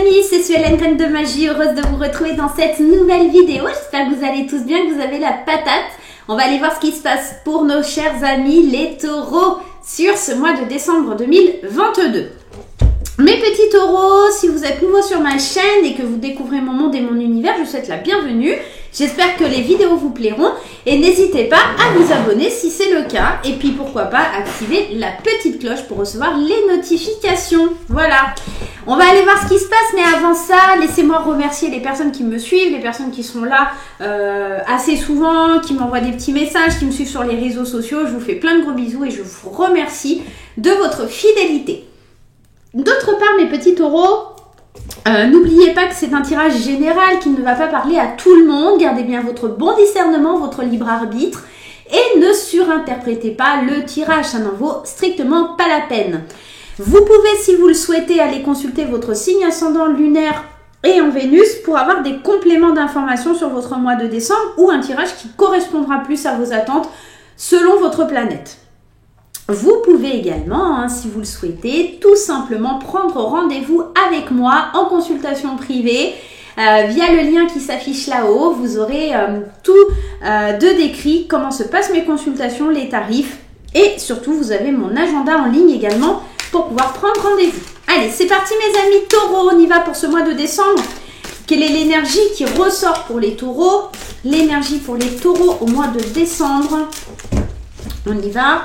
amis, c'est Suelen Graine de Magie, heureuse de vous retrouver dans cette nouvelle vidéo. J'espère que vous allez tous bien, que vous avez la patate. On va aller voir ce qui se passe pour nos chers amis les taureaux sur ce mois de décembre 2022. Mes petits taureaux, si vous êtes nouveau sur ma chaîne et que vous découvrez mon monde et mon univers, je vous souhaite la bienvenue. J'espère que les vidéos vous plairont et n'hésitez pas à vous abonner si c'est le cas. Et puis pourquoi pas activer la petite cloche pour recevoir les notifications. Voilà, on va aller voir ce qui se passe, mais avant ça, laissez-moi remercier les personnes qui me suivent, les personnes qui sont là assez souvent, qui m'envoient des petits messages, qui me suivent sur les réseaux sociaux. Je vous fais plein de gros bisous et je vous remercie de votre fidélité. D'autre part, mes petits taureaux, n'oubliez pas que c'est un tirage général qui ne va pas parler à tout le monde. Gardez bien votre bon discernement, votre libre arbitre et ne surinterprétez pas le tirage, ça n'en vaut strictement pas la peine. Vous pouvez, si vous le souhaitez, aller consulter votre signe ascendant lunaire et en Vénus pour avoir des compléments d'informations sur votre mois de décembre ou un tirage qui correspondra plus à vos attentes selon votre planète. Vous pouvez également, si vous le souhaitez, tout simplement prendre rendez-vous avec moi en consultation privée via le lien qui s'affiche là-haut. Vous aurez tout de décrit, comment se passent mes consultations, les tarifs et surtout vous avez mon agenda en ligne également pour pouvoir prendre rendez-vous. Allez, c'est parti mes amis taureaux, on y va pour ce mois de décembre. Quelle est l'énergie qui ressort pour les taureaux? L'énergie pour les taureaux au mois de décembre. On y va.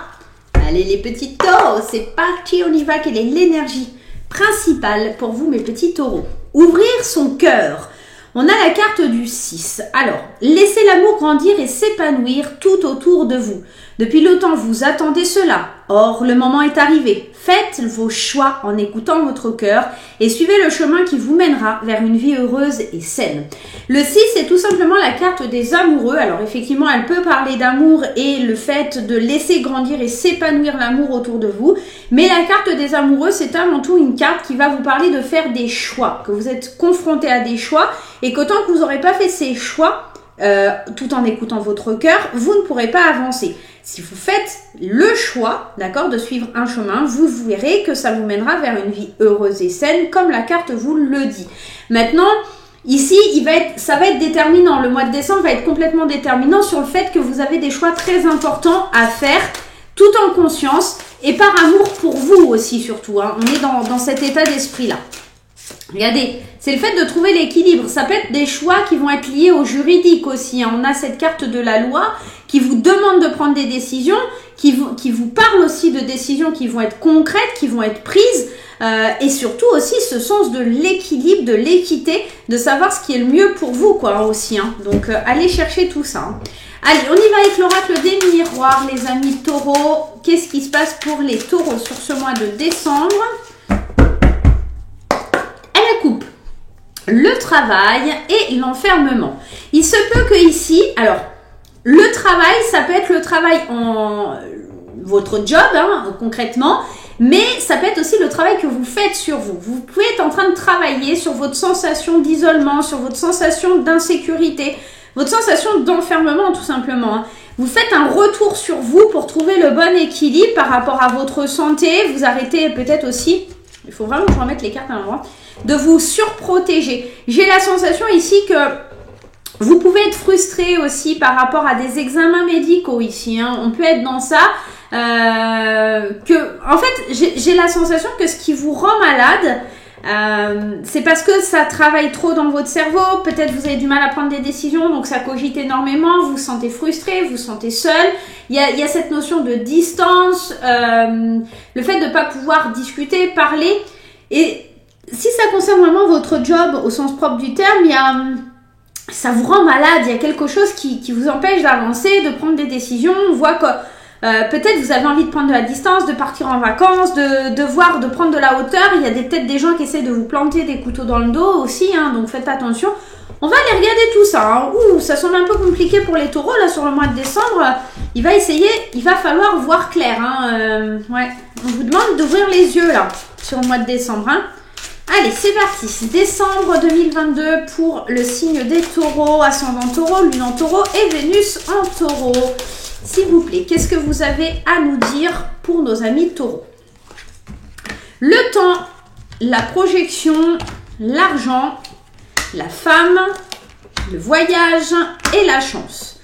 Allez les petits taureaux, c'est parti, on y va. Quelle est l'énergie principale pour vous mes petits taureaux? Ouvrir son cœur. On a la carte du 6. Alors, laissez l'amour grandir et s'épanouir tout autour de vous. Depuis longtemps, vous attendez cela. Or, le moment est arrivé. Faites vos choix en écoutant votre cœur et suivez le chemin qui vous mènera vers une vie heureuse et saine. Le 6 est tout simplement la carte des amoureux. Alors, effectivement, elle peut parler d'amour et le fait de laisser grandir et s'épanouir l'amour autour de vous. Mais la carte des amoureux, c'est avant tout une carte qui va vous parler de faire des choix, que vous êtes confronté à des choix et qu'autant que vous n'aurez pas fait ces choix, tout en écoutant votre cœur, vous ne pourrez pas avancer. Si vous faites le choix, d'accord, de suivre un chemin, vous verrez que ça vous mènera vers une vie heureuse et saine, comme la carte vous le dit. Maintenant, ici, ça va être déterminant. Le mois de décembre va être complètement déterminant sur le fait que vous avez des choix très importants à faire, tout en conscience et par amour pour vous aussi surtout. On est dans cet état d'esprit-là. Regardez, c'est le fait de trouver l'équilibre. Ça peut être des choix qui vont être liés au juridique aussi. On a cette carte de la loi qui vous demande de prendre des décisions, qui vous parle aussi de décisions qui vont être concrètes, qui vont être prises. Et surtout aussi ce sens de l'équilibre, de l'équité, de savoir ce qui est le mieux pour vous aussi. Donc allez chercher tout ça. Allez, on y va avec l'oracle des miroirs, les amis taureaux. Qu'est-ce qui se passe pour les taureaux sur ce mois de décembre? Coupe, le travail et l'enfermement. Il se peut que ici, alors le travail, ça peut être le travail en votre job concrètement, mais ça peut être aussi le travail que vous faites sur vous. Vous pouvez être en train de travailler sur votre sensation d'isolement, sur votre sensation d'insécurité, votre sensation d'enfermement tout simplement. Vous faites un retour sur vous pour trouver le bon équilibre par rapport à votre santé. Vous arrêtez peut-être aussi, il faut vraiment que je remette les cartes à l'endroit, de vous surprotéger. J'ai la sensation ici que vous pouvez être frustré aussi par rapport à des examens médicaux ici. On peut être dans ça. En fait, j'ai la sensation que ce qui vous rend malade, c'est parce que ça travaille trop dans votre cerveau. Peut-être vous avez du mal à prendre des décisions, donc ça cogite énormément. Vous vous sentez frustré, vous vous sentez seul. Il y a cette notion de distance, le fait de ne pas pouvoir discuter, parler. Et si ça concerne vraiment votre job au sens propre du terme, ça vous rend malade, il y a quelque chose qui vous empêche d'avancer, de prendre des décisions. On voit que peut-être vous avez envie de prendre de la distance, de partir en vacances, de prendre de la hauteur. Il y a peut-être des gens qui essaient de vous planter des couteaux dans le dos aussi, donc faites attention. On va aller regarder tout ça. Ouh, ça semble un peu compliqué pour les taureaux là sur le mois de décembre. Il va falloir voir clair. Ouais, on vous demande d'ouvrir les yeux là sur le mois de décembre. Allez, c'est parti. Décembre 2022 pour le signe des taureaux, ascendant taureau, lune en taureau et Vénus en taureau. S'il vous plaît, qu'est-ce que vous avez à nous dire pour nos amis taureaux? Le temps, la projection l'argent, la femme, le voyage et la chance.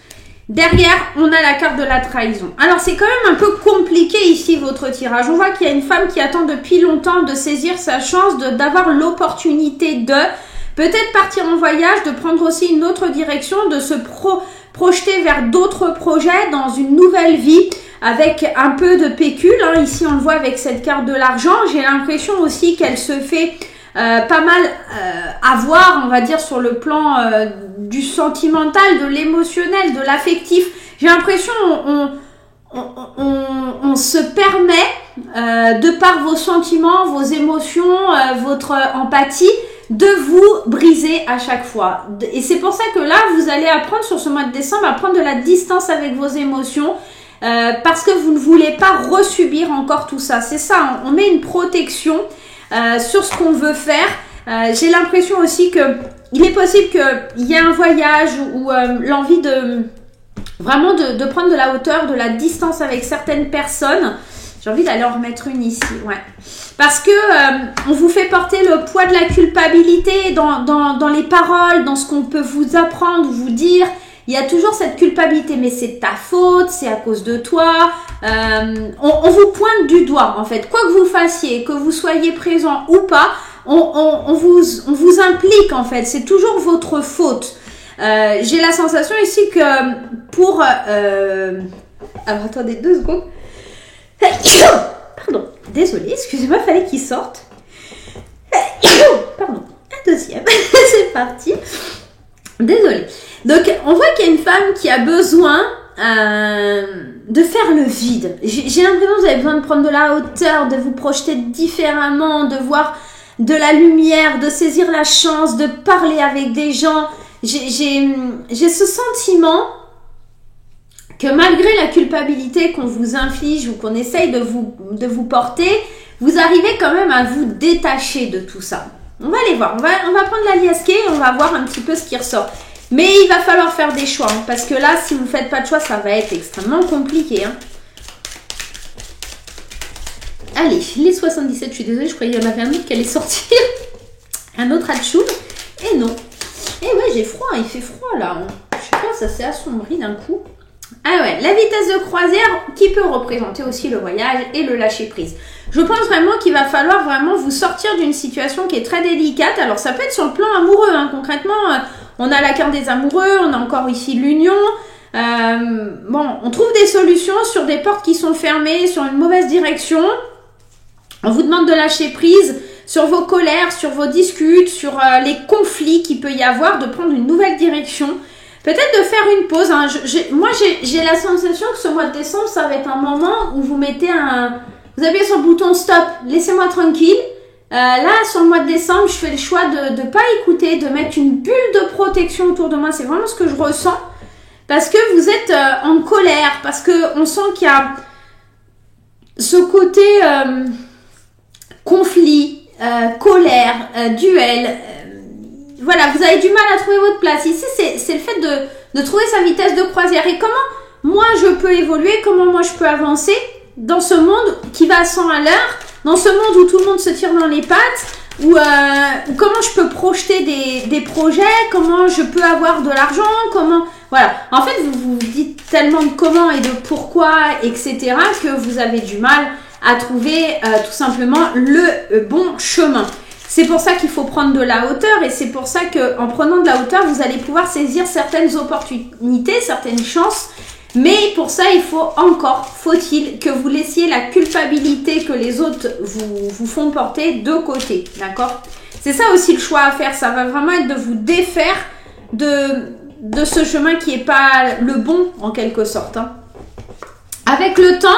Derrière, on a la carte de la trahison. Alors, c'est quand même un peu compliqué ici, votre tirage. On voit qu'il y a une femme qui attend depuis longtemps de saisir sa chance, d'avoir l'opportunité de peut-être partir en voyage, de prendre aussi une autre direction, de se projeter vers d'autres projets dans une nouvelle vie avec un peu de pécule. Hein. Ici, on le voit avec cette carte de l'argent. J'ai l'impression aussi qu'elle se fait pas mal avoir, on va dire, sur le plan du sentimental, de l'émotionnel, de l'affectif. J'ai l'impression on se permet, de par vos sentiments, vos émotions, votre empathie, de vous briser à chaque fois. Et c'est pour ça que là, vous allez apprendre sur ce mois de décembre à prendre de la distance avec vos émotions, parce que vous ne voulez pas resubir encore tout ça. C'est ça, on met une protection sur ce qu'on veut faire. J'ai l'impression aussi que il est possible qu'il y ait un voyage ou l'envie de vraiment de prendre de la hauteur, de la distance avec certaines personnes. J'ai envie d'aller en remettre une ici, ouais. Parce que on vous fait porter le poids de la culpabilité dans les paroles, dans ce qu'on peut vous apprendre, vous dire. Il y a toujours cette culpabilité, mais c'est ta faute, c'est à cause de toi. On vous pointe du doigt, en fait. Quoi que vous fassiez, que vous soyez présent ou pas, on vous implique, en fait. C'est toujours votre faute. J'ai la sensation ici que pour... Alors, attendez 2 secondes. Pardon, désolée, excusez-moi, fallait qu'il sorte. Pardon, un deuxième. C'est parti. Désolée. Donc, on voit qu'il y a une femme qui a besoin de faire le vide. J'ai l'impression que vous avez besoin de prendre de la hauteur, de vous projeter différemment, de voir de la lumière, de saisir la chance, de parler avec des gens. J'ai ce sentiment que malgré la culpabilité qu'on vous inflige ou qu'on essaye de vous porter, vous arrivez quand même à vous détacher de tout ça. On va aller voir, on va prendre la liasquée et on va voir un petit peu ce qui ressort. Mais il va falloir faire des choix, hein, parce que là, si vous ne faites pas de choix, ça va être extrêmement compliqué. Hein. Allez, les 77, je suis désolée, je croyais qu'il y en avait un autre qui allait sortir. Un autre Hatchoum. Et non. Et ouais, j'ai froid, il fait froid là. Je sais pas, ça s'est assombri d'un coup. Ah ouais, la vitesse de croisière qui peut représenter aussi le voyage et le lâcher prise. Je pense vraiment qu'il va falloir vraiment vous sortir d'une situation qui est très délicate. Alors ça peut être sur le plan amoureux, hein. Concrètement, on a la carte des amoureux, on a encore ici l'union. Bon, on trouve des solutions sur des portes qui sont fermées, sur une mauvaise direction. On vous demande de lâcher prise sur vos colères, sur vos disputes, sur les conflits qu'il peut y avoir, de prendre une nouvelle direction. Peut-être de faire une pause. Hein. Moi, j'ai la sensation que ce mois de décembre, ça va être un moment où vous mettez vous appuyez sur le bouton stop, laissez-moi tranquille. Là, sur le mois de décembre, je fais le choix de ne pas écouter, de mettre une bulle de protection autour de moi. C'est vraiment ce que je ressens. Parce que vous êtes en colère, parce qu'on sent qu'il y a ce côté conflit, colère, duel. Voilà, vous avez du mal à trouver votre place. Ici, c'est le fait de trouver sa vitesse de croisière. Et comment moi, je peux évoluer, comment moi, je peux avancer dans ce monde qui va à 100 à l'heure, dans ce monde où tout le monde se tire dans les pattes, où comment je peux projeter des projets, comment je peux avoir de l'argent, comment... Voilà, en fait, vous dites tellement de comment et de pourquoi, etc., que vous avez du mal à trouver tout simplement le bon chemin. C'est pour ça qu'il faut prendre de la hauteur et c'est pour ça qu'en prenant de la hauteur, vous allez pouvoir saisir certaines opportunités, certaines chances. Mais pour ça, faut-il que vous laissiez la culpabilité que les autres vous font porter de côté, d'accord? C'est ça aussi le choix à faire, ça va vraiment être de vous défaire de ce chemin qui n'est pas le bon en quelque sorte. Hein. Avec le temps,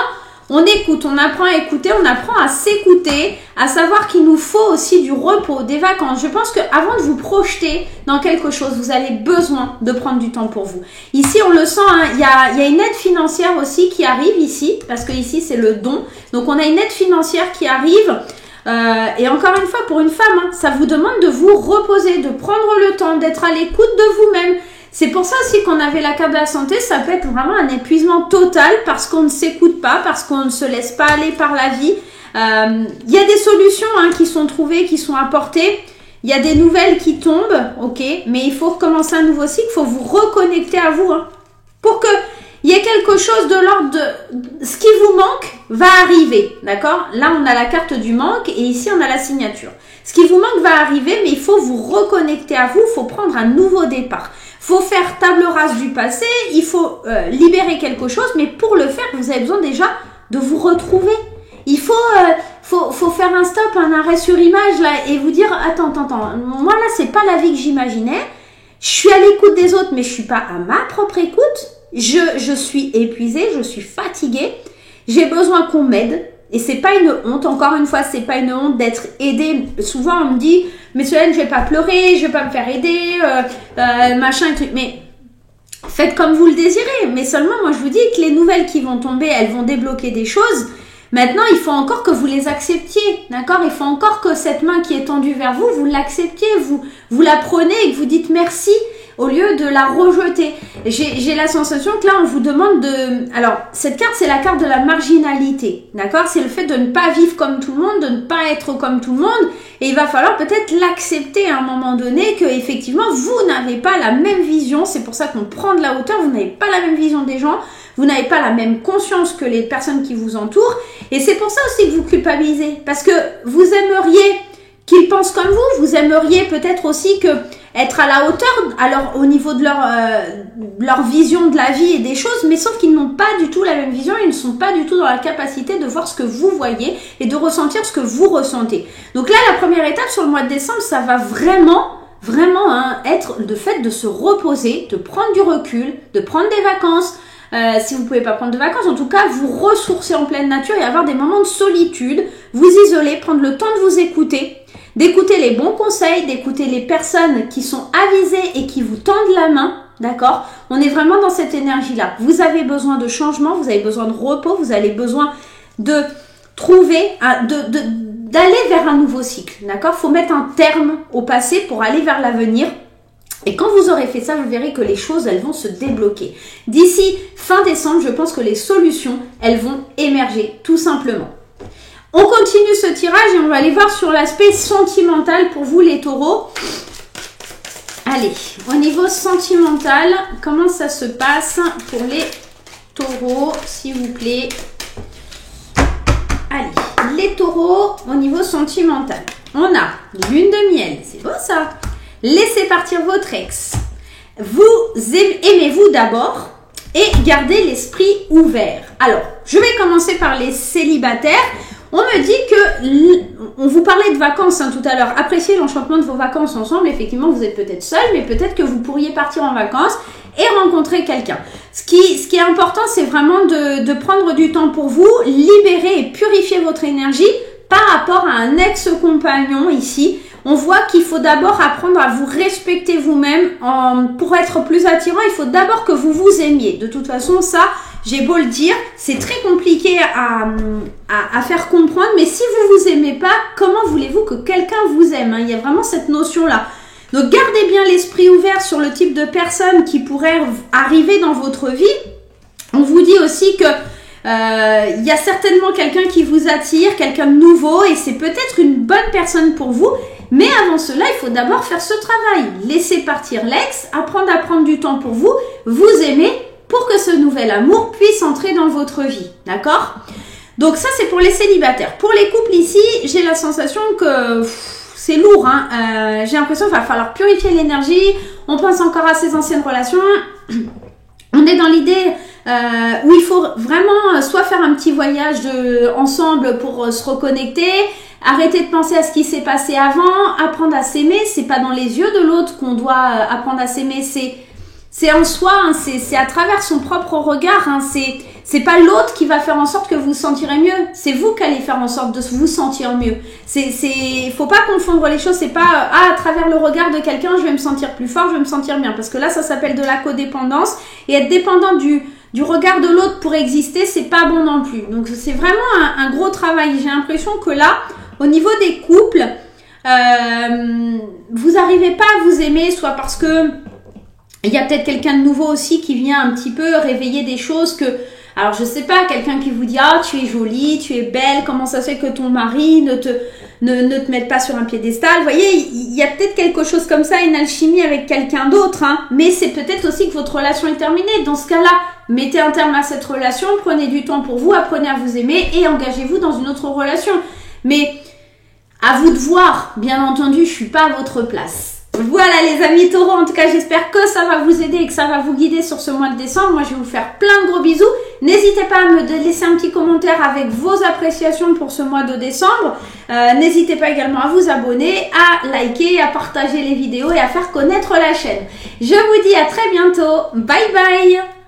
on écoute, on apprend à écouter, on apprend à s'écouter, à savoir qu'il nous faut aussi du repos, des vacances. Je pense qu'avant de vous projeter dans quelque chose, vous avez besoin de prendre du temps pour vous. Ici, on le sent, hein, il y a une aide financière aussi qui arrive ici, parce que ici, c'est le don. Donc, on a une aide financière qui arrive. Et encore une fois, pour une femme, hein, ça vous demande de vous reposer, de prendre le temps, d'être à l'écoute de vous-même. C'est pour ça aussi qu'on avait la carte de la santé, ça peut être vraiment un épuisement total parce qu'on ne s'écoute pas, parce qu'on ne se laisse pas aller par la vie. Il y a des solutions hein, qui sont trouvées, qui sont apportées, Il y a des nouvelles qui tombent, ok, mais il faut recommencer un nouveau cycle, il faut vous reconnecter à vous, hein, pour que il y ait quelque chose de l'ordre de ce qui vous manque va arriver, d'accord? Là, on a la carte du manque et ici, on a la signature. Ce qui vous manque va arriver, mais il faut vous reconnecter à vous, il faut prendre un nouveau départ. Il faut faire table rase du passé, il faut libérer quelque chose, mais pour le faire, vous avez besoin déjà de vous retrouver. Il faut faire un stop, un arrêt sur image là et vous dire attends, moi là c'est pas la vie que j'imaginais. Je suis à l'écoute des autres, mais je suis pas à ma propre écoute. Je suis épuisée, je suis fatiguée. J'ai besoin qu'on m'aide et c'est pas une honte. Encore une fois, c'est pas une honte d'être aidée. Souvent on me dit mais Solène, je vais pas pleurer, je vais pas me faire aider, machin et truc. Mais faites comme vous le désirez. Mais seulement moi je vous dis que les nouvelles qui vont tomber, elles vont débloquer des choses. Maintenant, il faut encore que vous les acceptiez, d'accord? Il faut encore que cette main qui est tendue vers vous, vous l'acceptiez, vous la prenez et que vous dites merci au lieu de la rejeter. J'ai la sensation que là, on vous demande de... Alors, cette carte, c'est la carte de la marginalité, d'accord? C'est le fait de ne pas vivre comme tout le monde, de ne pas être comme tout le monde. Et il va falloir peut-être l'accepter à un moment donné que effectivement, vous n'avez pas la même vision. C'est pour ça qu'on prend de la hauteur. Vous n'avez pas la même vision des gens. Vous n'avez pas la même conscience que les personnes qui vous entourent. Et c'est pour ça aussi que vous culpabilisez. Parce que vous aimeriez qu'ils pensent comme vous. Vous aimeriez peut-être aussi que être à la hauteur, alors au niveau de leur vision de la vie et des choses, mais sauf qu'ils n'ont pas du tout la même vision. Ils ne sont pas du tout dans la capacité de voir ce que vous voyez et de ressentir ce que vous ressentez. Donc là, la première étape sur le mois de décembre, ça va vraiment être le fait de se reposer, de prendre du recul, de prendre des vacances. Si vous pouvez pas prendre de vacances, en tout cas, vous ressourcer en pleine nature et avoir des moments de solitude, vous isoler, prendre le temps de vous écouter, d'écouter les bons conseils, d'écouter les personnes qui sont avisées et qui vous tendent la main, d'accord? On est vraiment dans cette énergie-là. Vous avez besoin de changement, vous avez besoin de repos, vous avez besoin de trouver, d'aller vers un nouveau cycle, d'accord? Faut mettre un terme au passé pour aller vers l'avenir. Et quand vous aurez fait ça, vous verrez que les choses, elles vont se débloquer. D'ici fin décembre, je pense que les solutions, elles vont émerger, tout simplement. On continue ce tirage et on va aller voir sur l'aspect sentimental pour vous, les taureaux. Allez, au niveau sentimental, comment ça se passe pour les taureaux, s'il vous plaît? Allez, les taureaux, au niveau sentimental. On a lune de miel, c'est beau ça. Laissez partir votre ex. Vous aimez-vous d'abord et gardez l'esprit ouvert. Alors, je vais commencer par les célibataires. On me dit que, on vous parlait de vacances tout à l'heure, appréciez l'enchantement de vos vacances ensemble. Effectivement, vous êtes peut-être seul, mais peut-être que vous pourriez partir en vacances et rencontrer quelqu'un. Ce qui est important, c'est vraiment de prendre du temps pour vous, libérer et purifier votre énergie par rapport à un ex-compagnon ici. On voit qu'il faut d'abord apprendre à vous respecter vous-même. Pour être plus attirant, il faut d'abord que vous vous aimiez. De toute façon, ça, j'ai beau le dire, c'est très compliqué à faire comprendre. Mais si vous vous aimez pas, comment voulez-vous que quelqu'un vous aime, hein? Il y a vraiment cette notion-là. Donc, gardez bien l'esprit ouvert sur le type de personnes qui pourraient arriver dans votre vie. On vous dit aussi que il y a certainement quelqu'un qui vous attire, quelqu'un de nouveau, et c'est peut-être une bonne personne pour vous. Mais avant cela, il faut d'abord faire ce travail. Laisser partir l'ex, apprendre à prendre du temps pour vous, vous aimer pour que ce nouvel amour puisse entrer dans votre vie. D'accord? Donc ça, c'est pour les célibataires. Pour les couples ici, j'ai la sensation que c'est lourd. Hein. J'ai l'impression qu'il va falloir purifier l'énergie. On pense encore à ses anciennes relations. On est dans l'idée où il faut vraiment soit faire un petit voyage ensemble pour se reconnecter, arrêter de penser à ce qui s'est passé avant, apprendre à s'aimer. C'est pas dans les yeux de l'autre qu'on doit apprendre à s'aimer, c'est en soi, hein, c'est à travers son propre regard. Hein, c'est pas l'autre qui va faire en sorte que vous vous sentirez mieux, c'est vous qui allez faire en sorte de vous sentir mieux. Faut pas confondre les choses. C'est pas à travers le regard de quelqu'un je vais me sentir plus fort, je vais me sentir bien, parce que là ça s'appelle de la codépendance, et être dépendant du regard de l'autre pour exister, c'est pas bon non plus. Donc c'est vraiment un gros travail. J'ai l'impression que là, au niveau des couples, vous n'arrivez pas à vous aimer, soit parce que il y a peut-être quelqu'un de nouveau aussi qui vient un petit peu réveiller des choses que... Alors je sais pas, quelqu'un qui vous dit « Ah, tu es jolie, tu es belle, comment ça se fait que ton mari ne te mettent pas sur un piédestal. Vous voyez, il y a peut-être quelque chose comme ça, une alchimie avec quelqu'un d'autre, hein. Mais c'est peut-être aussi que votre relation est terminée. Dans ce cas-là, mettez un terme à cette relation, prenez du temps pour vous, apprenez à vous aimer et engagez-vous dans une autre relation. Mais à vous de voir, bien entendu, je suis pas à votre place. Voilà les amis taureaux, en tout cas j'espère que ça va vous aider et que ça va vous guider sur ce mois de décembre. Moi je vais vous faire plein de gros bisous. N'hésitez pas à me laisser un petit commentaire avec vos appréciations pour ce mois de décembre. N'hésitez pas également à vous abonner, à liker, à partager les vidéos et à faire connaître la chaîne. Je vous dis à très bientôt. Bye bye.